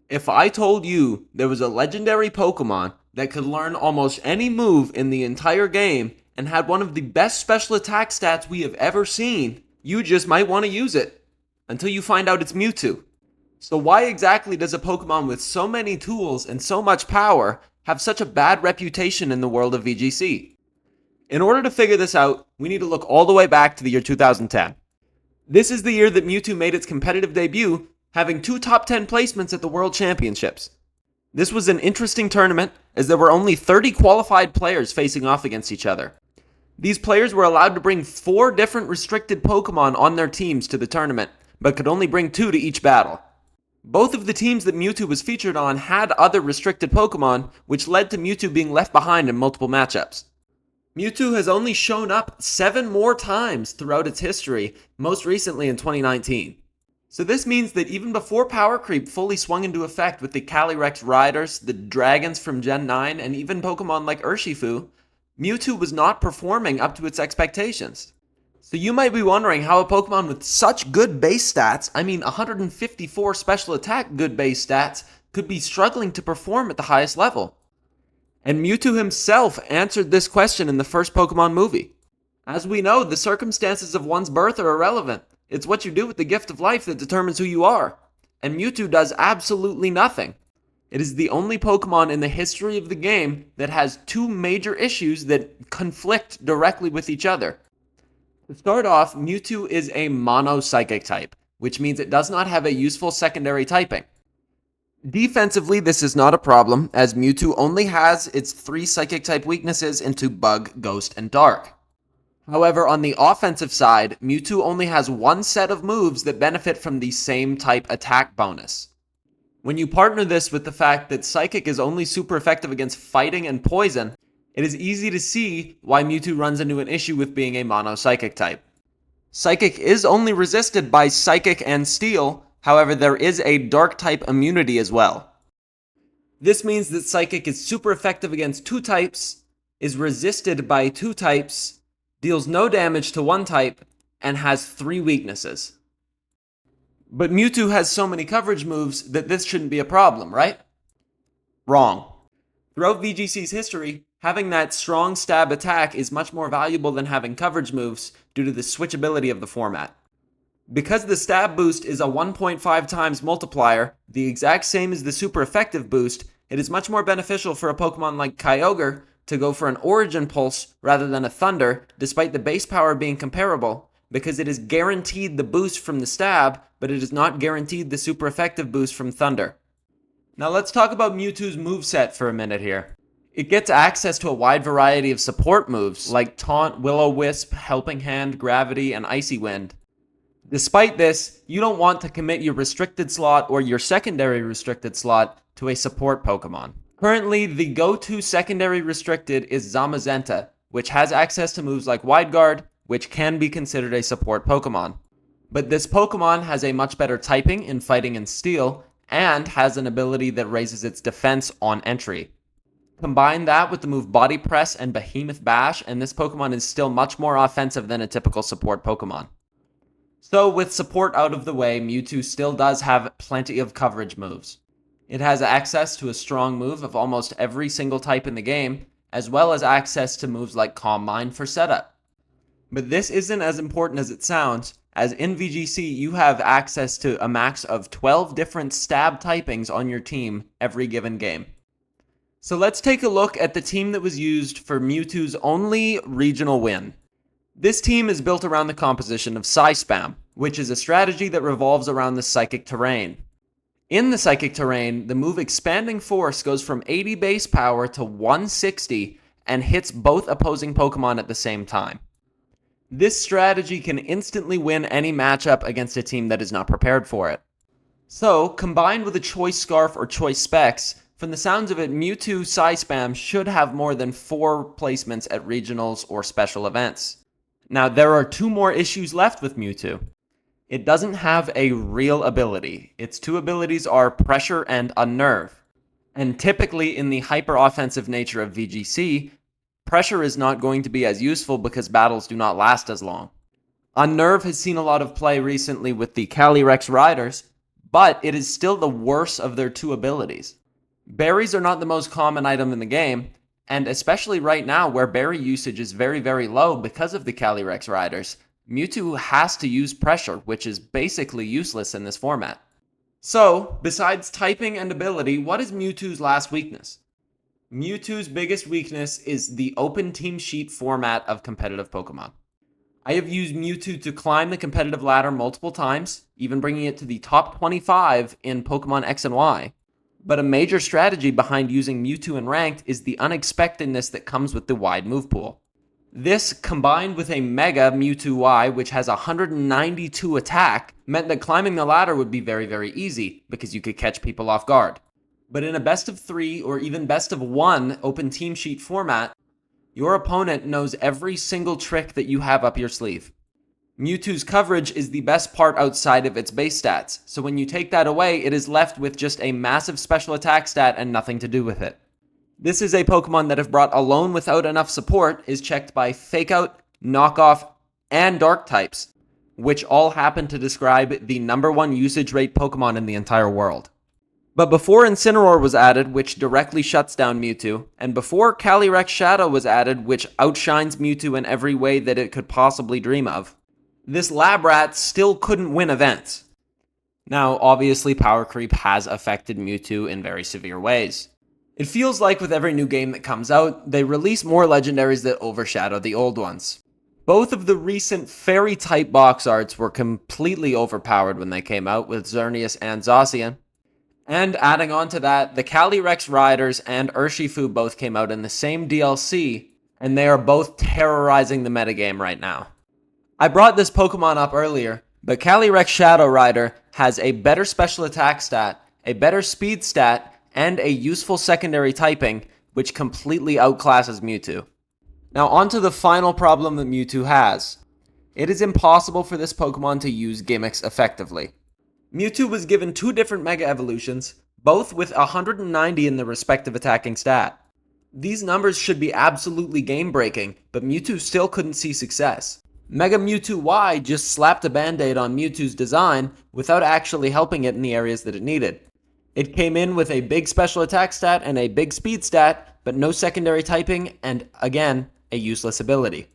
If I told you there was a legendary Pokemon that could learn almost any move in the entire game and had one of the best special attack stats we have ever seen, you just might want to use it. Until you find out it's Mewtwo. So why exactly does a Pokemon with so many tools and so much power have such a bad reputation in the world of VGC? In order to figure this out, we need to look all the way back to the year 2010. This is the year that Mewtwo made its competitive debut, having 2 top 10 placements at the World Championships. This was an interesting tournament, as there were only 30 qualified players facing off against each other. These players were allowed to bring 4 different restricted Pokemon on their teams to the tournament, but could only bring 2 to each battle. Both of the teams that Mewtwo was featured on had other restricted Pokemon, which led to Mewtwo being left behind in multiple matchups. Mewtwo has only shown up 7 more times throughout its history, most recently in 2019. So this means that even before Power Creep fully swung into effect with the Calyrex Riders, the Dragons from Gen 9, and even Pokemon like Urshifu, Mewtwo was not performing up to its expectations. So you might be wondering how a Pokemon with such good base stats, 154 special attack good base stats, could be struggling to perform at the highest level. And Mewtwo himself answered this question in the first Pokemon movie. As we know, the circumstances of one's birth are irrelevant. It's what you do with the gift of life that determines who you are. And Mewtwo does absolutely nothing. It is the only Pokemon in the history of the game that has 2 major issues that conflict directly with each other. To start off, Mewtwo is a mono-psychic type, which means it does not have a useful secondary typing. Defensively, this is not a problem, as Mewtwo only has its 3 psychic type weaknesses into Bug, Ghost, and Dark. However, on the offensive side, Mewtwo only has 1 set of moves that benefit from the same type attack bonus. When you partner this with the fact that Psychic is only super effective against fighting and poison, it is easy to see why Mewtwo runs into an issue with being a mono-psychic type. Psychic is only resisted by Psychic and Steel, however there is a Dark type immunity as well. This means that Psychic is super effective against 2 types, is resisted by 2 types, deals no damage to 1 type, and has 3 weaknesses. But Mewtwo has so many coverage moves that this shouldn't be a problem, right? Wrong. Throughout VGC's history, having that strong stab attack is much more valuable than having coverage moves due to the switchability of the format. Because the stab boost is a 1.5 times multiplier, the exact same as the super effective boost, it is much more beneficial for a Pokemon like Kyogre to go for an Origin Pulse rather than a Thunder, despite the base power being comparable, because it is guaranteed the boost from the stab, but it is not guaranteed the super effective boost from Thunder. Now let's talk about Mewtwo's moveset for a minute here. It gets access to a wide variety of support moves, like Taunt, Will-O-Wisp, Helping Hand, Gravity, and Icy Wind. Despite this, you don't want to commit your restricted slot or your secondary restricted slot to a support Pokemon. Currently, the go-to secondary restricted is Zamazenta, which has access to moves like Wide Guard, which can be considered a support Pokemon. But this Pokemon has a much better typing in Fighting and Steel, and has an ability that raises its defense on entry. Combine that with the move Body Press and Behemoth Bash, and this Pokemon is still much more offensive than a typical support Pokemon. So with support out of the way, Mewtwo still does have plenty of coverage moves. It has access to a strong move of almost every single type in the game, as well as access to moves like Calm Mind for setup. But this isn't as important as it sounds, as in VGC you have access to a max of 12 different stab typings on your team every given game. So let's take a look at the team that was used for Mewtwo's only regional win. This team is built around the composition of Psy-Spam, which is a strategy that revolves around the Psychic Terrain. In the Psychic Terrain, the move Expanding Force goes from 80 base power to 160 and hits both opposing Pokemon at the same time. This strategy can instantly win any matchup against a team that is not prepared for it. So, combined with a Choice Scarf or Choice Specs, from the sounds of it, Mewtwo Psy-Spam should have more than 4 placements at regionals or special events. Now, there are 2 more issues left with Mewtwo. It doesn't have a real ability. Its 2 abilities are Pressure and Unnerve. And typically in the hyper-offensive nature of VGC, Pressure is not going to be as useful because battles do not last as long. Unnerve has seen a lot of play recently with the Calyrex Riders, but it is still the worst of their two abilities. Berries are not the most common item in the game, and especially right now where berry usage is very, very low because of the Calyrex riders, Mewtwo has to use pressure, which is basically useless in this format. So, besides typing and ability, what is Mewtwo's last weakness? Mewtwo's biggest weakness is the open team sheet format of competitive Pokemon. I have used Mewtwo to climb the competitive ladder multiple times, even bringing it to the top 25 in Pokemon X and Y. But a major strategy behind using Mewtwo in ranked is the unexpectedness that comes with the wide move pool. This, combined with a Mega Mewtwo Y, which has 192 attack, meant that climbing the ladder would be very, very easy, because you could catch people off guard. But in a best of 3 or even best of 1 open team sheet format, your opponent knows every single trick that you have up your sleeve. Mewtwo's coverage is the best part outside of its base stats, so when you take that away, it is left with just a massive special attack stat and nothing to do with it. This is a Pokemon that if brought alone without enough support is checked by Fake Out, Knockoff, and Dark types, which all happen to describe the #1 usage rate Pokemon in the entire world. But before Incineroar was added, which directly shuts down Mewtwo, and before Calyrex Shadow was added, which outshines Mewtwo in every way that it could possibly dream of, this Labrat still couldn't win events. Now, obviously, power creep has affected Mewtwo in very severe ways. It feels like with every new game that comes out, they release more legendaries that overshadow the old ones. Both of the recent Fairy-type box arts were completely overpowered when they came out with Xerneas and Zacian. And adding on to that, the Calyrex Riders and Urshifu both came out in the same DLC, and they are both terrorizing the metagame right now. I brought this Pokemon up earlier, but Calyrex Shadow Rider has a better special attack stat, a better speed stat, and a useful secondary typing, which completely outclasses Mewtwo. Now onto the final problem that Mewtwo has. It is impossible for this Pokemon to use gimmicks effectively. Mewtwo was given 2 different Mega Evolutions, both with 190 in the respective attacking stat. These numbers should be absolutely game-breaking, but Mewtwo still couldn't see success. Mega Mewtwo Y just slapped a band-aid on Mewtwo's design without actually helping it in the areas that it needed. It came in with a big special attack stat and a big speed stat, but no secondary typing and, again, a useless ability.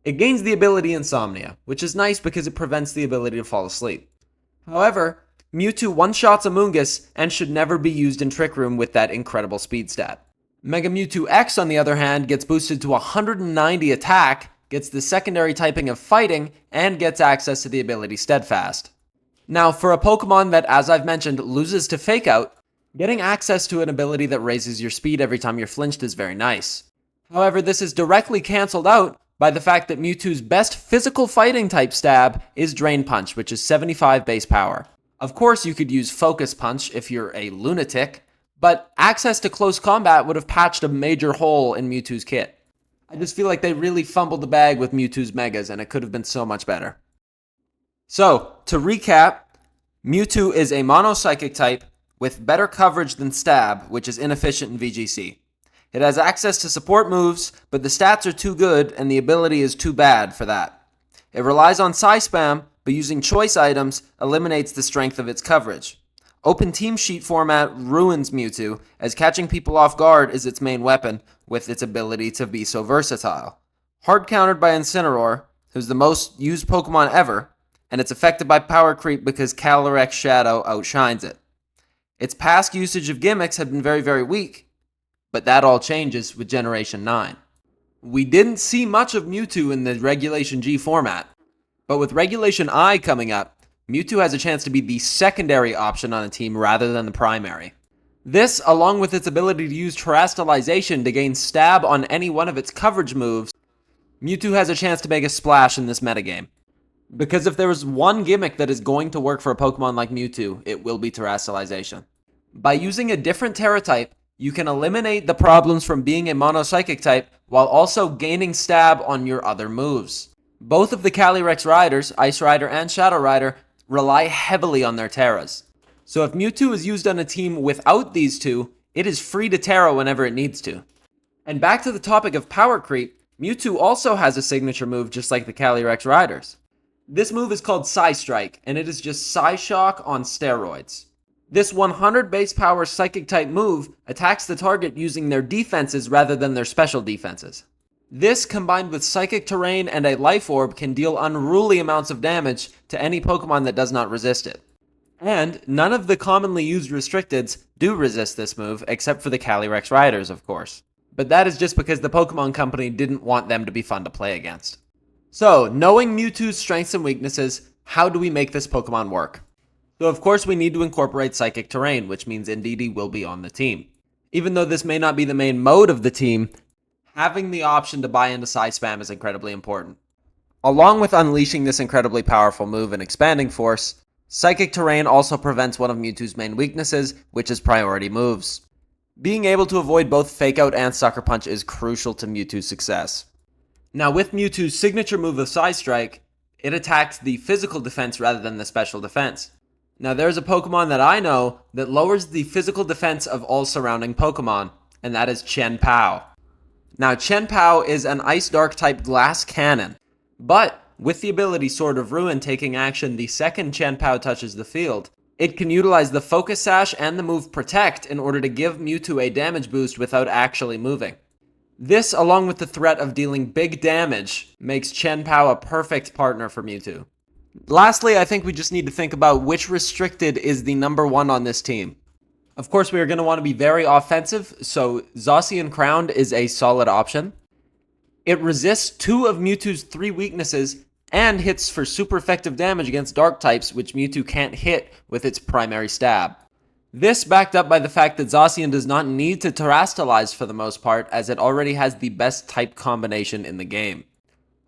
It gains the ability Insomnia, which is nice because it prevents the ability to fall asleep. However, Mewtwo one-shots Amoonguss and should never be used in Trick Room with that incredible speed stat. Mega Mewtwo X, on the other hand, gets boosted to 190 attack, gets the secondary typing of Fighting, and gets access to the ability Steadfast. Now, for a Pokemon that, as I've mentioned, loses to Fake Out, getting access to an ability that raises your speed every time you're flinched is very nice. However, this is directly cancelled out by the fact that Mewtwo's best physical fighting type stab is Drain Punch, which is 75 base power. Of course, you could use Focus Punch if you're a lunatic, but access to close combat would have patched a major hole in Mewtwo's kit. I just feel like they really fumbled the bag with Mewtwo's Megas, and it could have been so much better. So, to recap, Mewtwo is a mono psychic type with better coverage than Stab, which is inefficient in VGC. It has access to support moves, but the stats are too good and the ability is too bad for that. It relies on Psy Spam, but using choice items eliminates the strength of its coverage. Open team sheet format ruins Mewtwo, as catching people off guard is its main weapon, with its ability to be so versatile. Hard countered by Incineroar, who's the most used Pokemon ever, and it's affected by power creep because Calyrex Shadow outshines it. Its past usage of gimmicks have been very, very weak, but that all changes with Generation 9. We didn't see much of Mewtwo in the Regulation G format, but with Regulation I coming up, Mewtwo has a chance to be the secondary option on a team rather than the primary. This, along with its ability to use Terastallization to gain stab on any one of its coverage moves, Mewtwo has a chance to make a splash in this metagame. Because if there is one gimmick that is going to work for a Pokemon like Mewtwo, it will be Terastallization. By using a different Terra type, you can eliminate the problems from being a mono-psychic type while also gaining stab on your other moves. Both of the Calyrex Riders, Ice Rider and Shadow Rider, rely heavily on their Terras. So if Mewtwo is used on a team without these two, it is free to Terra whenever it needs to. And back to the topic of power creep, Mewtwo also has a signature move just like the Calyrex Riders. This move is called Psy Strike, and it is just Psy Shock on steroids. This 100 base power psychic type move attacks the target using their defenses rather than their special defenses. This, combined with Psychic Terrain and a Life Orb, can deal unruly amounts of damage to any Pokemon that does not resist it. And none of the commonly used restricteds do resist this move, except for the Calyrex Riders, of course. But that is just because the Pokemon Company didn't want them to be fun to play against. So, knowing Mewtwo's strengths and weaknesses, how do we make this Pokemon work? So of course we need to incorporate Psychic Terrain, which means Indeedee will be on the team. Even though this may not be the main mode of the team, having the option to buy into Psy Spam is incredibly important. Along with unleashing this incredibly powerful move and expanding force, Psychic Terrain also prevents one of Mewtwo's main weaknesses, which is priority moves. Being able to avoid both Fake Out and Sucker Punch is crucial to Mewtwo's success. Now with Mewtwo's signature move of Psy Strike, it attacks the physical defense rather than the special defense. Now there's a Pokemon that I know that lowers the physical defense of all surrounding Pokemon, and that is Chien-Pao. Now Chien-Pao is an Ice Dark type glass cannon, but with the ability Sword of Ruin taking action the second Chien-Pao touches the field, it can utilize the Focus Sash and the move Protect in order to give Mewtwo a damage boost without actually moving. This, along with the threat of dealing big damage, makes Chien-Pao a perfect partner for Mewtwo. Lastly, I think we just need to think about which restricted is the number one on this team. Of course, we are going to want to be very offensive, so Zacian Crowned is a solid option. It resists 2 of Mewtwo's 3 weaknesses and hits for super effective damage against dark types, which Mewtwo can't hit with its primary stab. This backed up by the fact that Zacian does not need to Terrastalize for the most part, as it already has the best type combination in the game.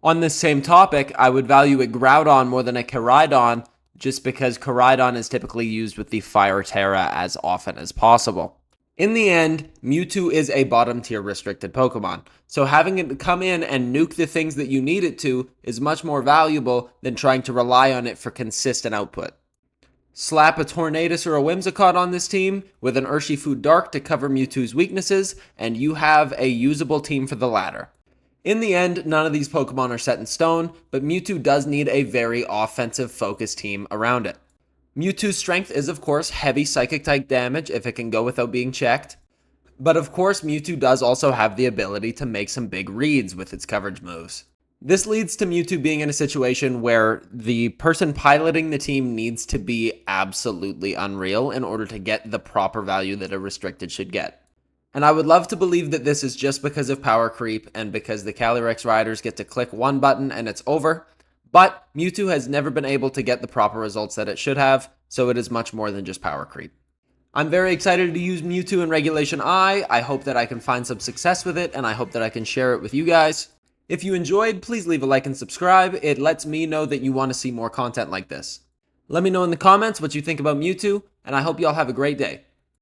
On this same topic, I would value a Groudon more than a Koraidon, just because Koraidon is typically used with the Fire Terra as often as possible. In the end, Mewtwo is a bottom tier restricted Pokemon, so having it come in and nuke the things that you need it to is much more valuable than trying to rely on it for consistent output. Slap a Tornadus or a Whimsicott on this team with an Urshifu Dark to cover Mewtwo's weaknesses, and you have a usable team for the latter. In the end, none of these Pokemon are set in stone, but Mewtwo does need a very offensive focused team around it. Mewtwo's strength is of course heavy Psychic type damage if it can go without being checked, but of course Mewtwo does also have the ability to make some big reads with its coverage moves. This leads to Mewtwo being in a situation where the person piloting the team needs to be absolutely unreal in order to get the proper value that a restricted should get. And I would love to believe that this is just because of power creep and because the Calyrex Riders get to click one button and it's over, but Mewtwo has never been able to get the proper results that it should have, so it is much more than just power creep. I'm very excited to use Mewtwo in Regulation I. I hope that I can find some success with it, and I hope that I can share it with you guys. If you enjoyed, please leave a like and subscribe. It lets me know that you want to see more content like this. Let me know in the comments what you think about Mewtwo, and I hope you all have a great day.